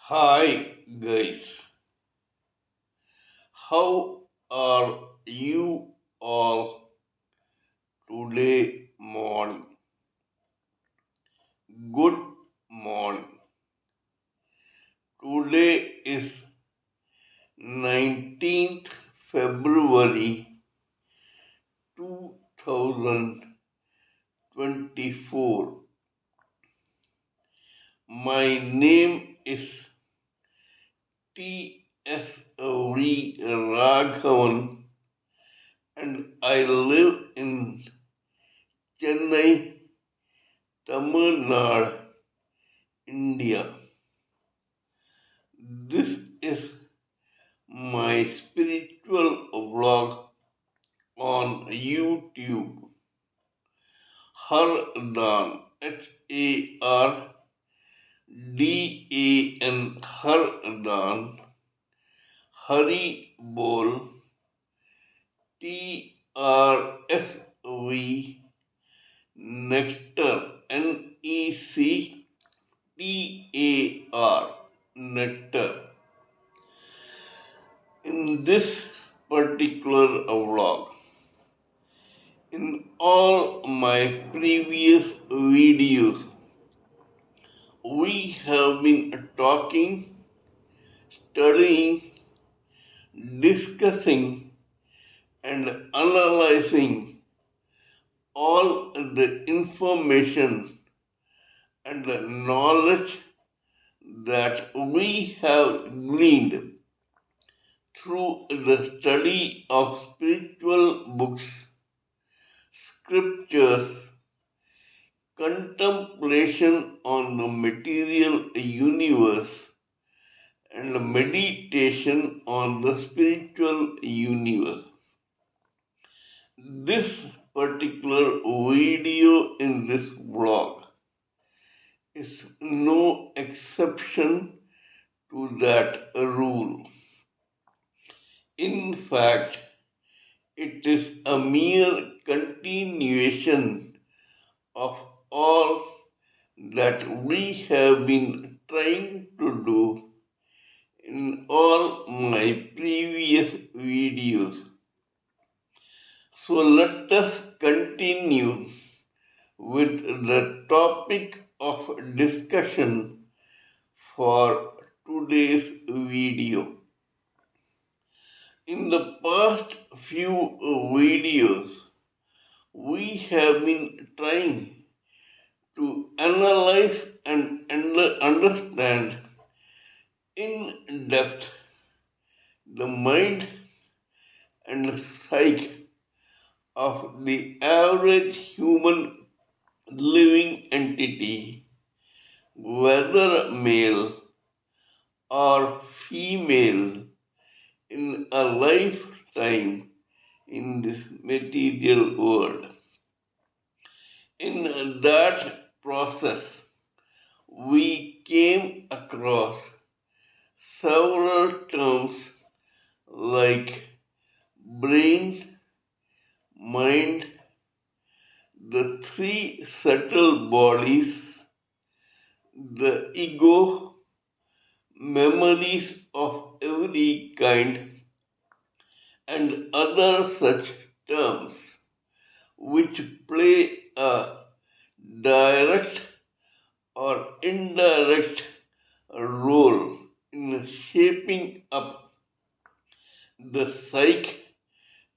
Hi guys, how are you all today morning? Good morning. Today is 19th February 2024. My name is TSV Raghavan and I live in Chennai, Tamil Nadu, India. This is my spiritual vlog on YouTube. Hardan, Hardan, Hardan, Haribol, TSV Nectar, NECTAR, Nectar. In this particular vlog, in all my previous videos, we have been talking, studying, discussing, and analyzing all the information and the knowledge that we have gleaned through the study of spiritual books, scriptures, contemplation on the material universe, and meditation on the spiritual universe. This particular video in this vlog is no exception to that rule. In fact, it is a mere continuation of all that we have been trying to do in all my previous videos. So let us continue with the topic of discussion for today's video. In the past few videos, we have been trying to analyze and understand in depth the mind and psyche of the average human living entity, whether male or female, in a lifetime in this material world. In that process, we came across several terms like brain, mind, the three subtle bodies, the ego, memories of every kind, and other such terms which play a direct or indirect role in shaping up the psyche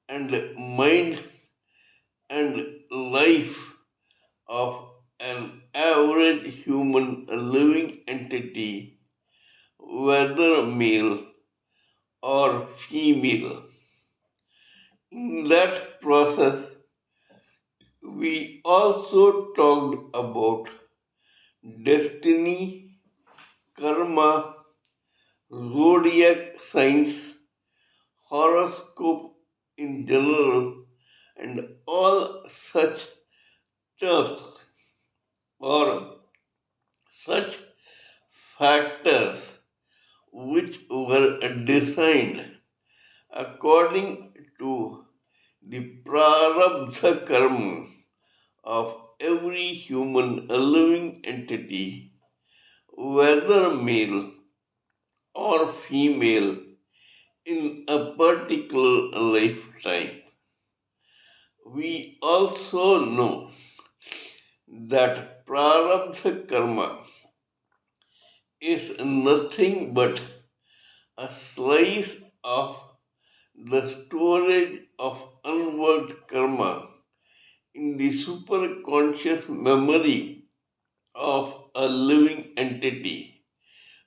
and mind and life of an average human living entity, whether male or female. In that process, we also talked about destiny, karma, zodiac signs, horoscope in general, and all such terms or such factors which were designed according to the prarabdha karma of every human living entity, whether male or female in a particular lifetime. We also know that prarabdha karma is nothing but a slice of the storage of unworked karma in the superconscious memory of a living entity,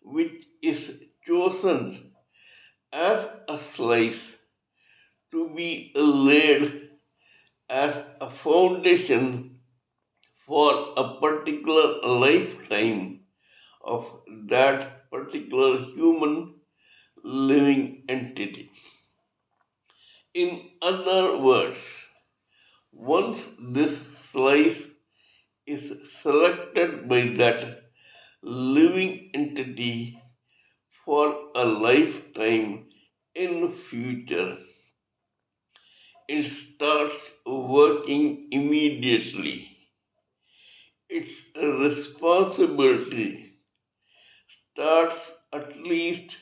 which is chosen as a slice to be laid as a foundation for a particular lifetime of that particular human living entity. In other words, once this slice is selected by that living entity for a lifetime in future, it starts working immediately. Its responsibility starts at least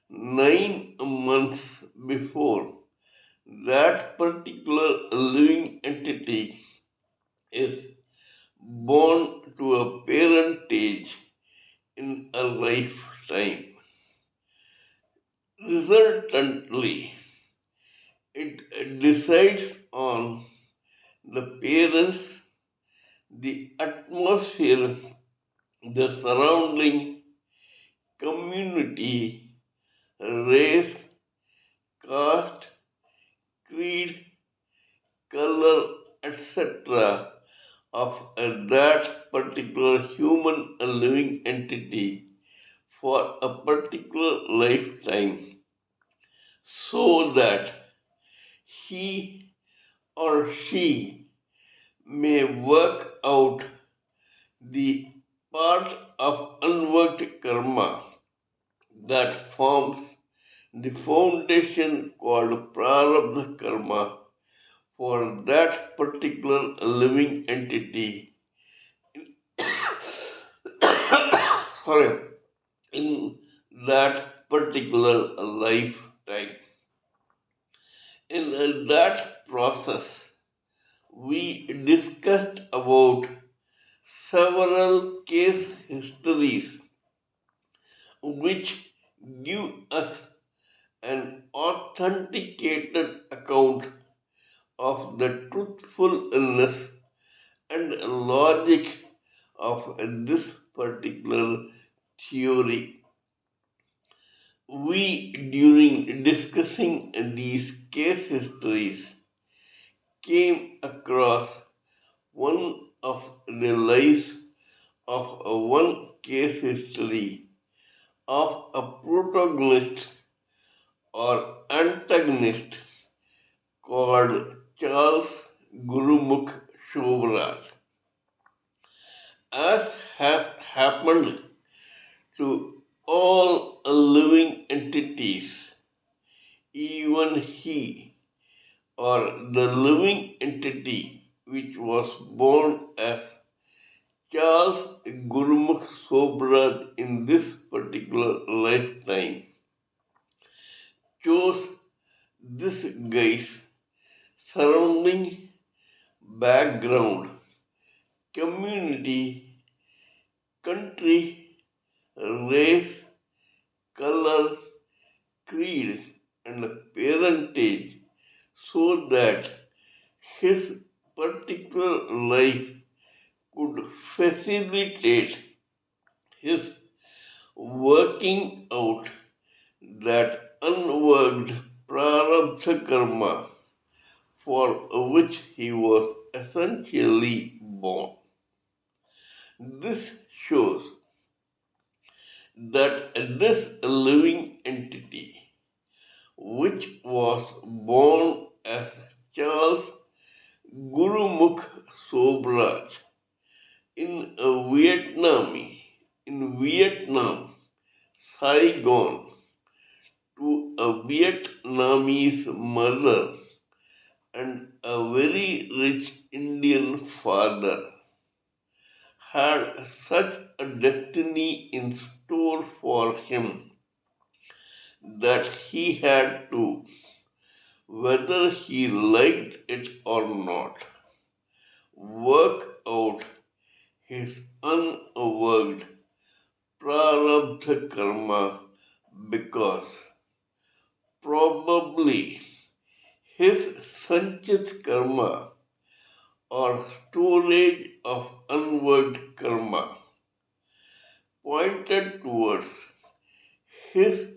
9 months before that particular living entity is born to a parentage in a lifetime. Resultantly, it decides on the parents, the atmosphere, the surrounding community, race, caste, creed, color, etc. of that particular human living entity for a particular lifetime so that he or she may work out the part of unworked karma that forms the foundation called prarabdha karma for that particular living entity. Sorry, in that particular lifetime. In that process, we discussed about several case histories which give us an authenticated account of the truthfulness and logic of this particular theory. We, during discussing these case histories, came across one of the lives of one case history of a protagonist or antagonist called Charles Gurumukh Sobraj. As has happened to all living entities, even he or the living entity which was born as Charles Gurmukh Sobraj in this particular lifetime chose this guy's surrounding background, community, country, race, color, creed, and parentage so that his particular life could facilitate his working out that unworked prarabdha karma for which he was essentially born. This shows that this living entity, which was born as Charles Gurumukh Sobraj in Vietnam, Saigon, to a Vietnamese mother and a very rich Indian father, had such a destiny in store for him that he had to, whether he liked it or not, work out his unworked prarabdha karma because probably his sanchit karma or storage of unworked karma pointed towards his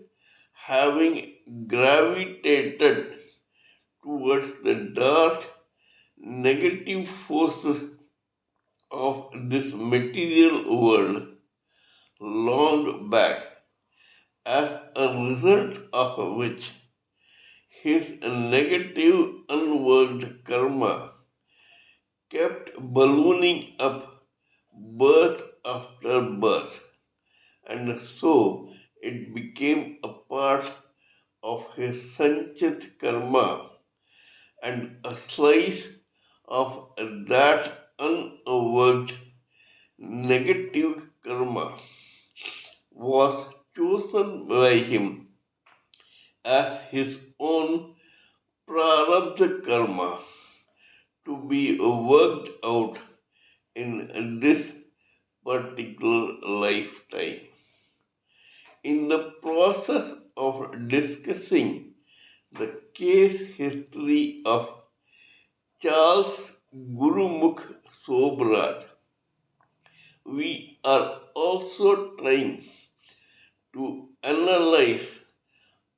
having gravitated towards the dark negative forces of this material world long back, as a result of which his negative unworked karma kept ballooning up birth after birth, and so it became a part of his sanchit karma, and a slice of that unworked negative karma was chosen by him as his own prarabdha karma to be worked out in this particular lifetime. In the process of discussing the case history of Charles Gurumukh Sobraj, we are also trying to analyze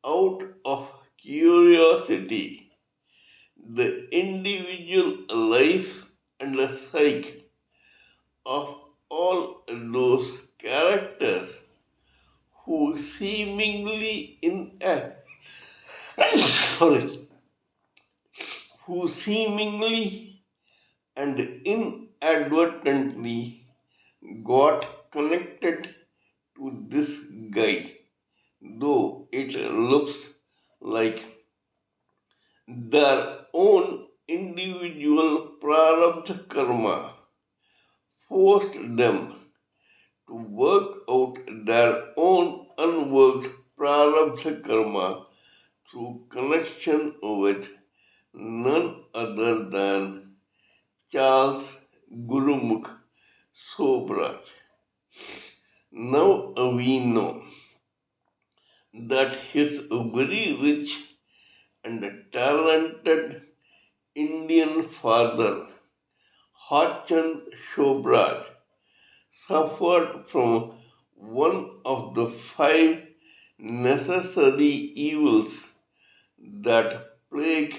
out of curiosity the individual lives and the psyche of all those characters who seemingly sorry, who seemingly and inadvertently got connected to this guy, though it looks like their own individual prarabdha karma forced them to work out their own unworked prarabdha karma through connection with none other than Charles Gurumukh Sobraj. Now we know that his very rich and talented Indian father, Hardan Sobraj, suffered from one of the five necessary evils that plague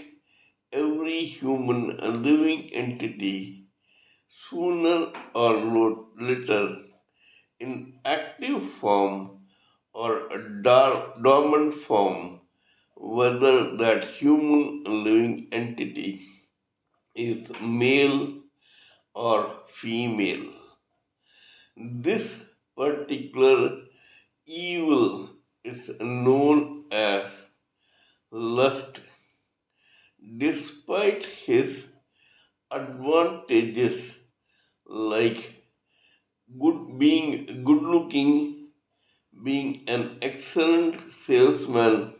every human living entity sooner or later in active form or dormant form, whether that human living entity is male or female. This particular evil is known as lust, despite his advantages like good looking, being an excellent salesman,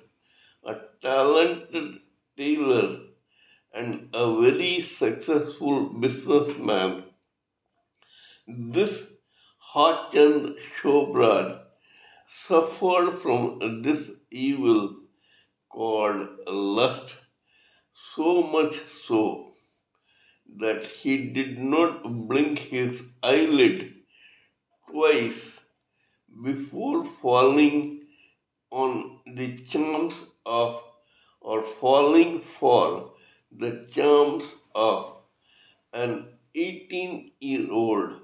a talented tailor, and a very successful businessman. This Hachand Shobraj suffered from this evil called lust so much so that he did not blink his eyelid twice before falling on the charms of or falling for the charms of an 18-year-old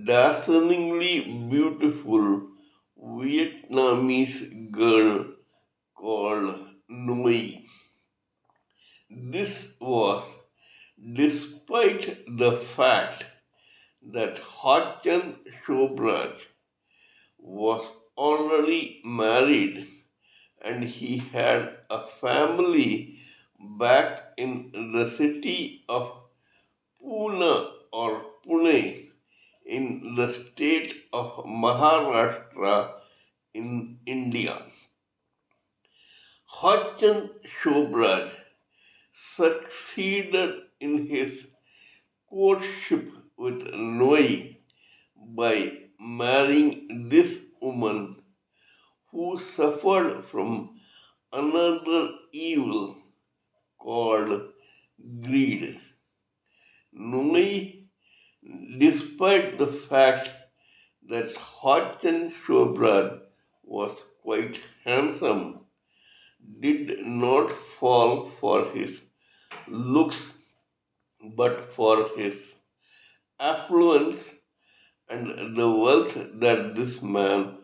dazzlingly beautiful Vietnamese girl called Nui. This was despite the fact that Hachan Shobraj was already married and he had a family back in the city of Pune or Pune in the state of Maharashtra in India. Hardan Sobraj succeeded in his courtship with Noi by marrying this woman who suffered from another evil called greed. Noi, despite the fact that Hardan Sobraj was quite handsome, did not fall for his looks but for his affluence and the wealth that this man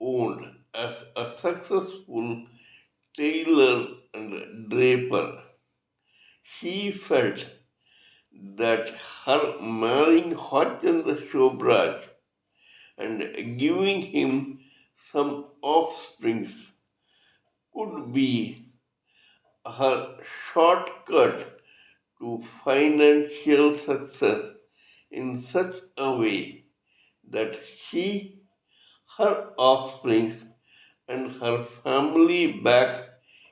owned as a successful tailor and draper. She felt that her marrying Harchandra Shobraj and giving him some offsprings could be her shortcut to financial success in such a way that she, her offspring, and her family back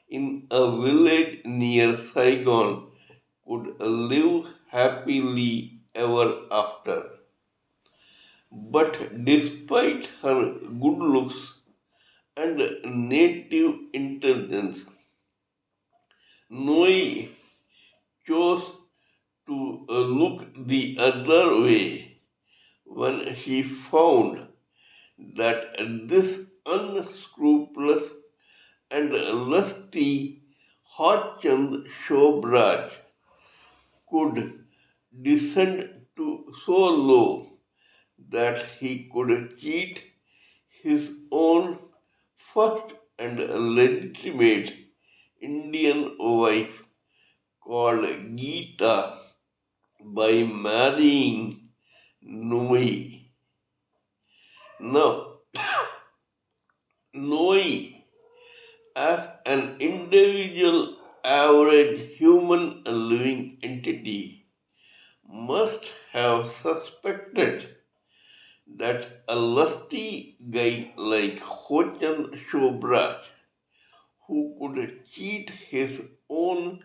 in a village near Saigon could live happily ever after. But despite her good looks and native intelligence, Noi chose to look the other way when she found that this unscrupulous and lusty Harchand Shobraj could descend to so low that he could cheat his own first and legitimate Indian wife called Geeta by marrying Nui. Now, Nui, as an individual average human living entity, must have suspected that a lusty guy like Hochan Shobraj, who could cheat his own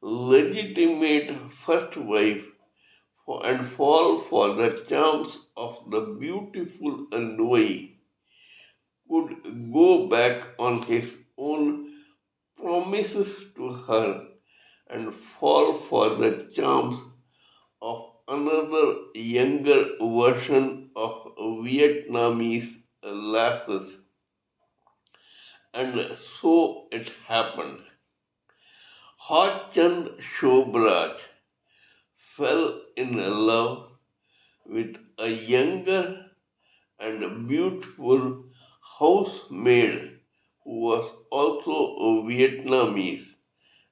legitimate first wife and fall for the charms of the beautiful Anui, could go back on his own promises to her and fall for the charms of another younger version of Vietnamese lasses. And so it happened. Harchand Shobraj fell in love with a younger and beautiful housemaid who was also a Vietnamese,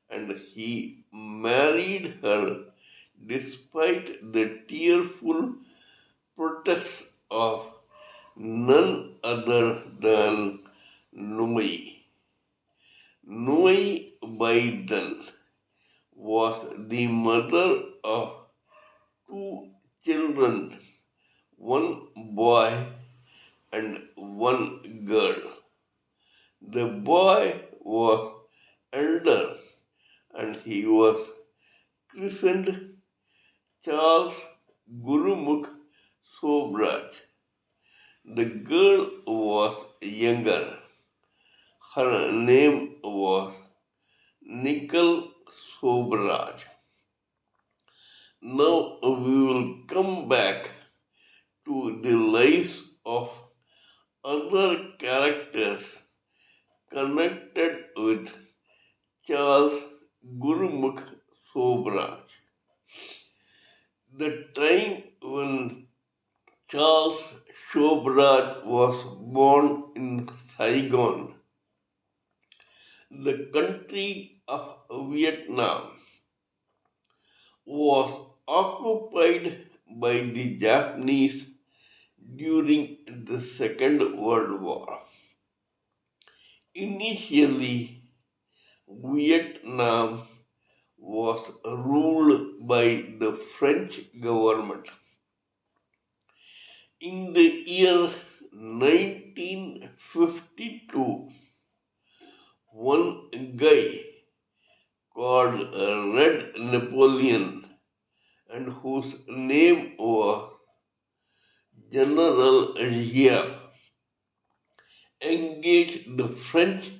and he married her despite the tearful protests of none other than Nui. Nui by then was the mother of two children, one boy and one girl. The boy was elder and he was christened Charles Gurumukh Sobraj. The girl was younger. Her name was Nickel Sobraj. Now we will come back to the lives of other characters connected with Charles Gurumukh Sobraj. The time when Charles Sobraj was born in Saigon, the country of Vietnam was occupied by the Japanese during the Second World War. Initially, Vietnam was ruled by the French government. In the year 1952, one guy called Red Napoleon and whose name was General Giap engaged the French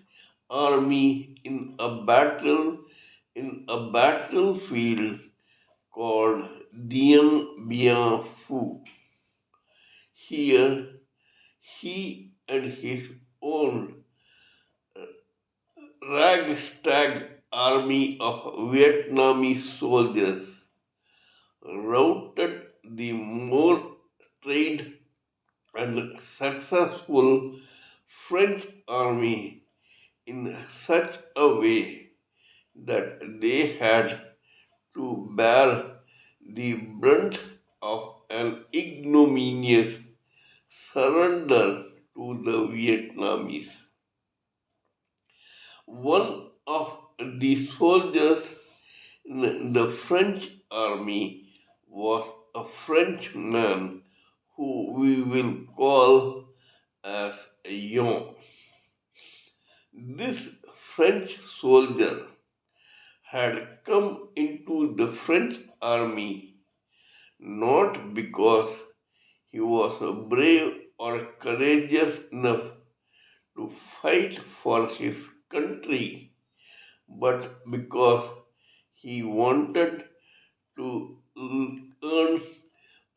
army in a battlefield called Dien Bien Phu. Here, he and his own ragtag army of Vietnamese soldiers routed the more trained and successful French army in such a way that they had to bear the brunt of an ignominious surrender to the Vietnamese. One of the soldiers in the French army was a Frenchman who we will call as Yon. This French soldier had come into the French army not because he was brave or courageous enough to fight for his country, but because he wanted to earn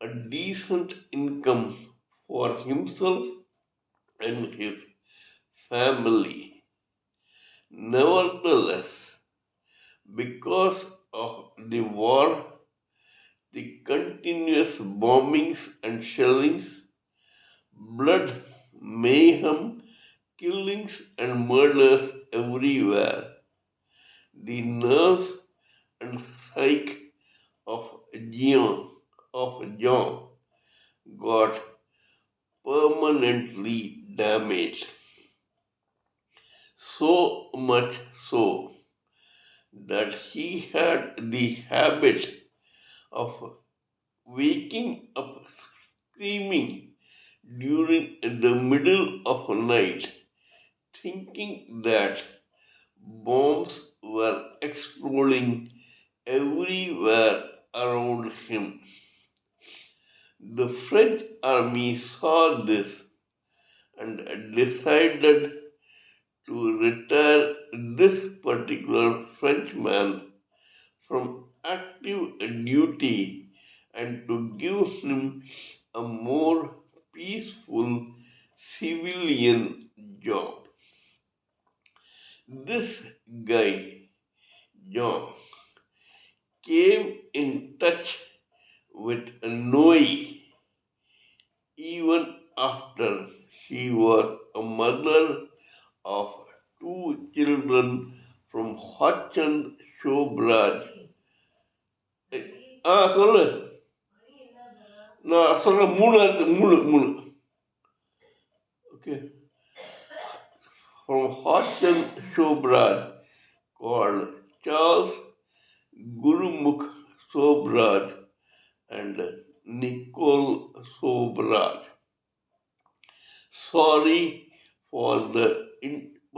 a decent income for himself and his family. Nevertheless, because of the war, the continuous bombings and shellings, blood, mayhem, killings, and murders everywhere, the nerves and psyche of John got permanently damaged. So much so that he had the habit of waking up screaming during the middle of the night, thinking that bombs were exploding everywhere around him. The French army saw this and decided to retire this particular Frenchman from active duty and to give him a more peaceful civilian job. This guy, John, came in touch with Noi even after she was a mother of two children from Hachand Sobraj. சொல்லு நான் சொல்ற மூணு இருக்கு மூணு okay from Hachand Sobraj called Charles Gurumukh Sobraj and Nicole Sobraj. Sorry for the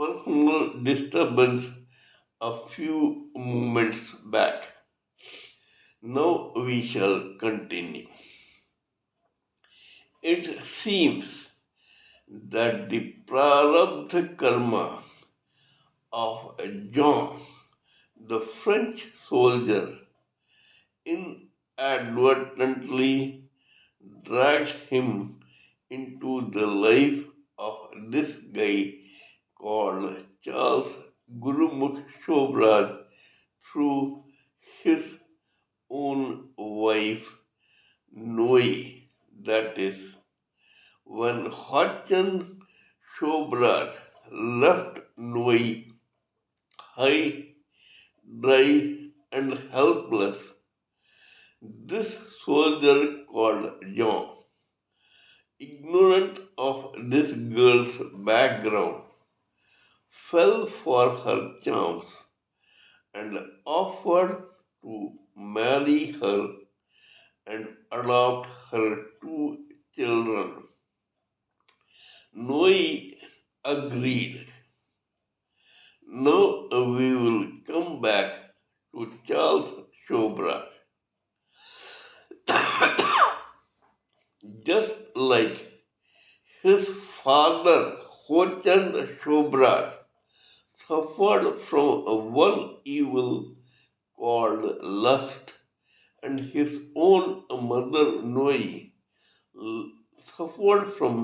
personal disturbance a few moments back. Now we shall continue. It seems that the prarabdha karma of John, the French soldier, inadvertently dragged him into the life of this guy called Charles Gurumukh Sobraj through his own wife Noi. That is, when Hachan Sobraj left Noi high, dry, and helpless, this soldier called John, ignorant of this girl's background, fell for her charms and offered to marry her and adopt her two children. Noi agreed. Now we father, Hochand Sobraj, suffered from one evil called lust, and his own mother, Noi, suffered from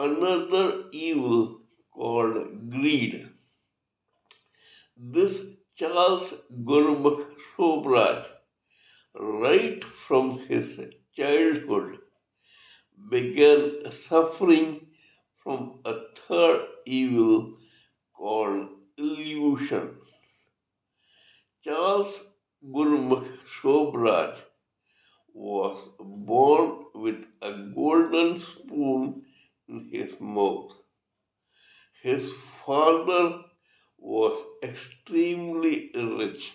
another evil called greed. This Charles Gurmukh Sobraj, right from his childhood, began suffering from a third evil called illusion. Charles Gurmukh Sobraj was born with a golden spoon in his mouth. His father was extremely rich.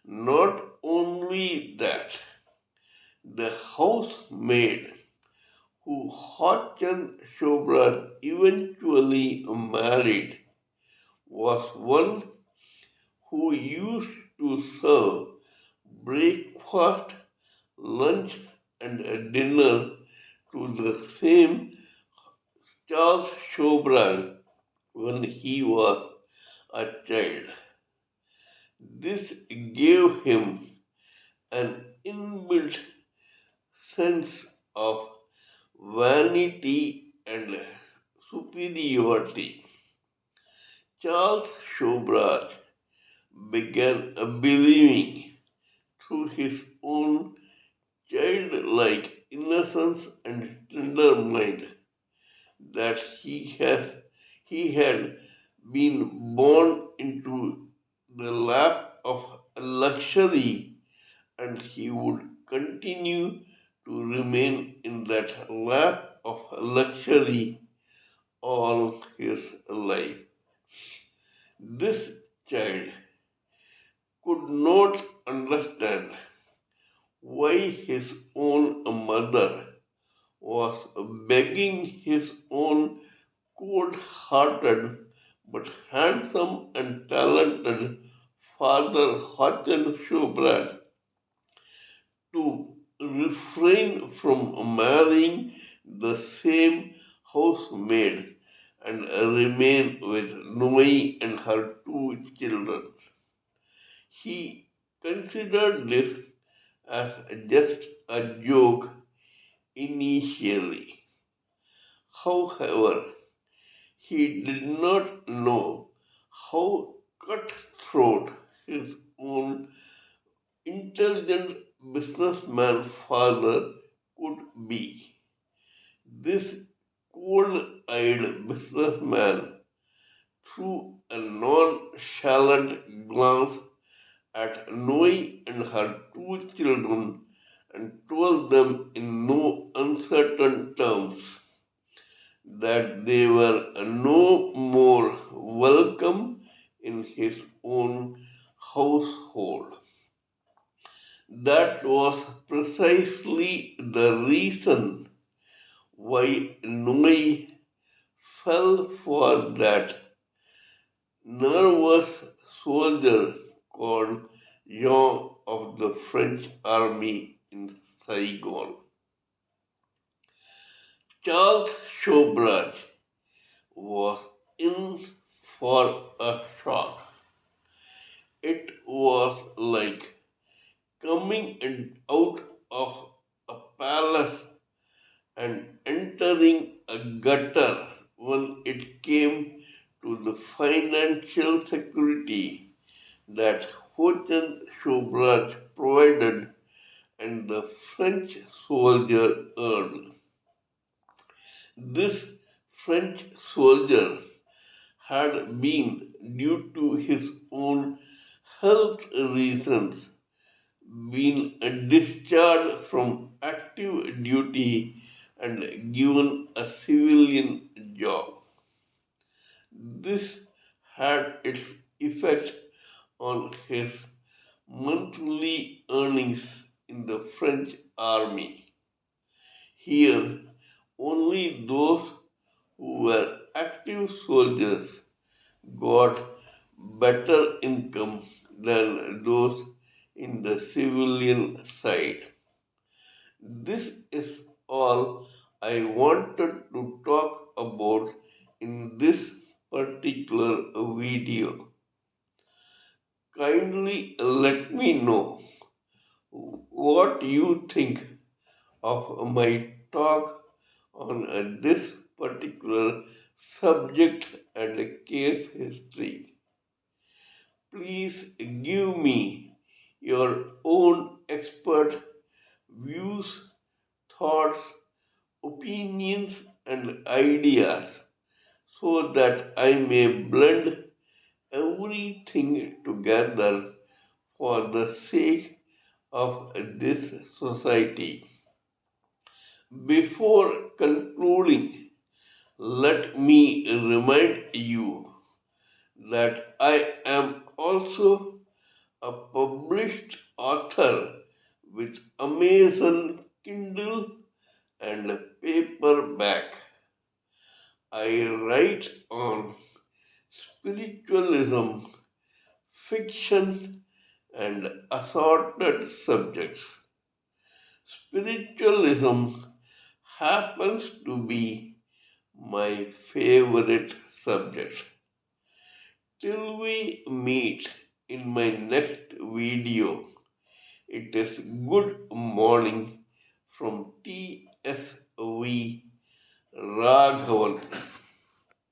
Not only that, the housemaid who Hotchand Sobraj eventually married was one who used to serve breakfast, lunch, and dinner to the same Charles Sobraj when he was a child. This gave him an inbuilt sense of vanity and superiority. Charles Sobraj began believing through his own childlike innocence and tender mind that he had been born into the lap of luxury, and he would continue to remain in that lap of luxury all his life. This child could not understand why his own mother was begging his own cold hearted but handsome and talented father Hachan Shubrat to refrain from marrying the same housemaid and remain with Nui and her two children. He considered this as just a joke initially. However, he did not know how cutthroat his own intelligent businessman father could be. This cold eyed businessman threw a nonchalant glance at Noe and her two children and told them in no uncertain terms that they were no more welcome in his own household. That was precisely the reason why Noe fell for that nervous soldier called Jean of the French army in Saigon. Charles Sobraj was in for a shock. It was like coming out of a palace and entering a gutter when it came to the financial security that Hochen Sobraj provided and the French soldier earned. This French soldier had been, due to his own health reasons, been discharged from active duty and given a civilian job. This had its effect on his monthly earnings in the French army. Here, only those who were active soldiers got better income than those in the civilian side. This is all I wanted to talk my talk on this particular subject and case history. Please give me your own expert views, thoughts, opinions, and ideas so that I may blend everything together for the sake of this society. Before concluding, let me remind you that I am also a published author with Amazon Kindle and paperback. I write on spiritualism, fiction, and assorted subjects. Spiritualism happens to be my favorite subject. Till we meet in my next video, it is good morning from TSV Raghavan.